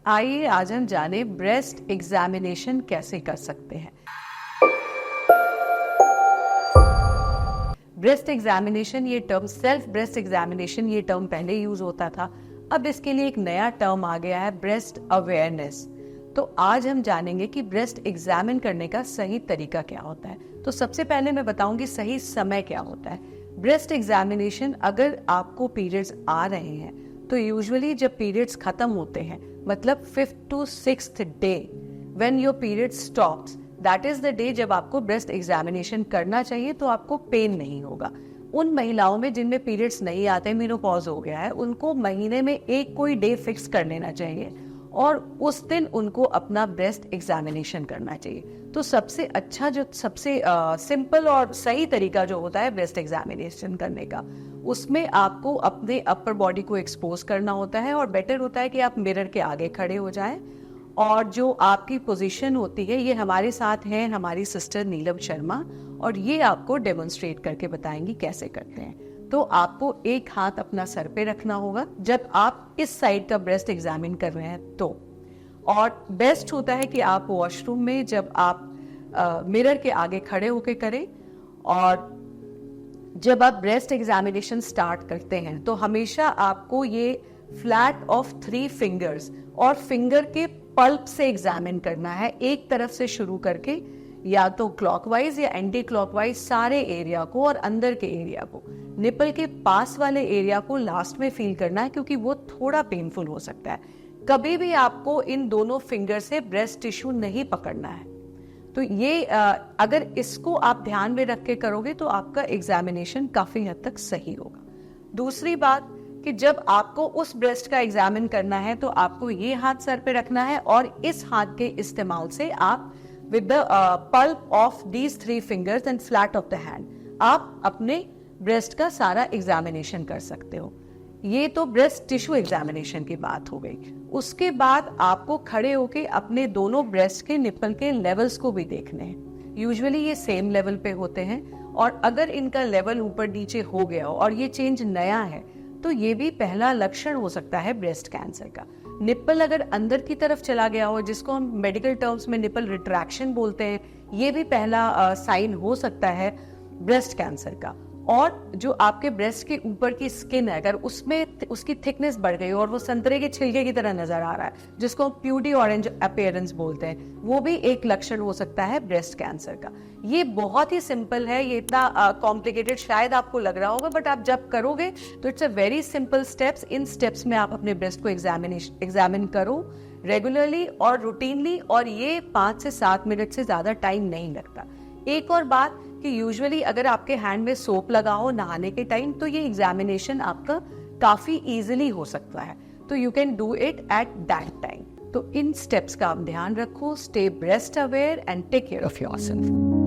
आइए आज हम जाने ब्रेस्ट एग्जामिनेशन कैसे कर सकते हैं। ब्रेस्ट एग्जामिनेशन ये टर्म, सेल्फ ब्रेस्ट एग्जामिनेशन ये टर्म पहले यूज होता था। अब इसके लिए एक नया टर्म आ गया है, ब्रेस्ट अवेयरनेस। तो आज हम जानेंगे कि ब्रेस्ट एग्जामिन करने का सही तरीका क्या होता है। तो सबसे पहले मैं बताऊंगी सही समय क्या होता है। ब्रेस्ट एग्जामिनेशन, अगर आपको पीरियड्स आ रहे हैं तो यूजुअली जब पीरियड्स खत्म होते हैं, मतलब 5th to 6th day, when your period stops, that is the day जब आपको ब्रेस्ट एग्जामिनेशन करना चाहिए, तो आपको पेन नहीं होगा। उन महिलाओं में जिनमें पीरियड्स नहीं आते, मेनोपॉज हो गया है, उनको महीने में एक कोई डे फिक्स कर लेना चाहिए और उस दिन उनको अपना ब्रेस्ट एग्जामिनेशन करना चाहिए। तो सबसे अच्छा, जो सबसे सिंपल और सही तरीका जो होता है ब्रेस्ट एग्जामिनेशन करने का, उसमें आपको अपने अपर बॉडी को एक्सपोज करना होता है और बेटर होता है कि आप मिरर के आगे खड़े हो जाएं। और जो आपकी पोजीशन होती है, ये हमारे साथ हैं हमारी सिस्टर नीलम शर्मा, और ये आपको डेमोन्स्ट्रेट करके बताएंगी कैसे करते हैं। तो आपको एक हाथ अपना सर पे रखना होगा जब आप इस साइड का ब्रेस्ट एग्जामिन कर रहे हैं तो। और बेस्ट होता है कि आप वॉशरूम में जब आप मिरर के आगे खड़े होके करें। और जब आप ब्रेस्ट एग्जामिनेशन स्टार्ट करते हैं तो हमेशा आपको ये फ्लैट ऑफ 3 फिंगर्स और फिंगर के पल्प से एग्जामिन करना है, एक तरफ से शुरू करके, या तो क्लॉकवाइज या एंटी क्लॉकवाइज सारे एरिया को, और अंदर के एरिया को, निपल के पास वाले एरिया को लास्ट में फील करना है, क्योंकि वो थोड़ा पेनफुल हो सकता है। कभी भी आपको इन दोनों फिंगर से ब्रेस्ट टिश्यू नहीं पकड़ना है। तो ये अगर इसको आप ध्यान में रख के करोगे तो आपका एग्जामिनेशन काफी हद तक सही होगा। दूसरी बात कि जब आपको उस ब्रेस्ट का एग्जामिन करना है तो आपको ये हाथ सर पे रखना है और इस हाथ के इस्तेमाल से आप with the pulp of these 3 fingers and flat of the hand आप अपने ब्रेस्ट का सारा एग्जामिनेशन कर सकते हो। ये तो ब्रेस्ट टिश्यू एग्जामिनेशन की बात हो गई। उसके बाद आपको खड़े होके अपने दोनों ब्रेस्ट के निपल के लेवल्स को भी देखने हैं। यूजुअली ये सेम लेवल पे होते हैं, और अगर इनका लेवल ऊपर नीचे हो गया हो और ये चेंज नया है तो ये भी पहला लक्षण हो सकता है ब्रेस्ट कैंसर का। निप्पल अगर अंदर की तरफ चला गया हो, जिसको हम मेडिकल टर्म्स में निप्पल रिट्रैक्शन बोलते हैं, ये भी पहला साइन हो सकता है ब्रेस्ट कैंसर का। और जो आपके ब्रेस्ट के ऊपर की स्किन है, अगर उसमें उसकी थिकनेस बढ़ गई और वो संतरे के छिलके की तरह नजर आ रहा है, जिसको हम प्यूडी ऑरेंज अपीयरेंस बोलते हैं, वो भी एक लक्षण हो सकता है ब्रेस्ट कैंसर का। ये बहुत ही सिंपल है, ये इतना कॉम्प्लिकेटेड शायद आपको लग रहा होगा, बट आप जब करोगे तो it's a very simple steps. In steps में आप अपने ब्रेस्ट को एग्जामिन करो रेगुलरली और रूटीनली, और ये 5 से 7 मिनट से ज्यादा टाइम नहीं लगता। एक और बात कि यूजुअली अगर आपके हैंड में सोप लगा हो नहाने के टाइम, तो ये एग्जामिनेशन आपका काफी इजीली हो सकता है। तो you can do it at that time. तो इन स्टेप्स का आप ध्यान रखो। Stay breast aware and take care of yourself.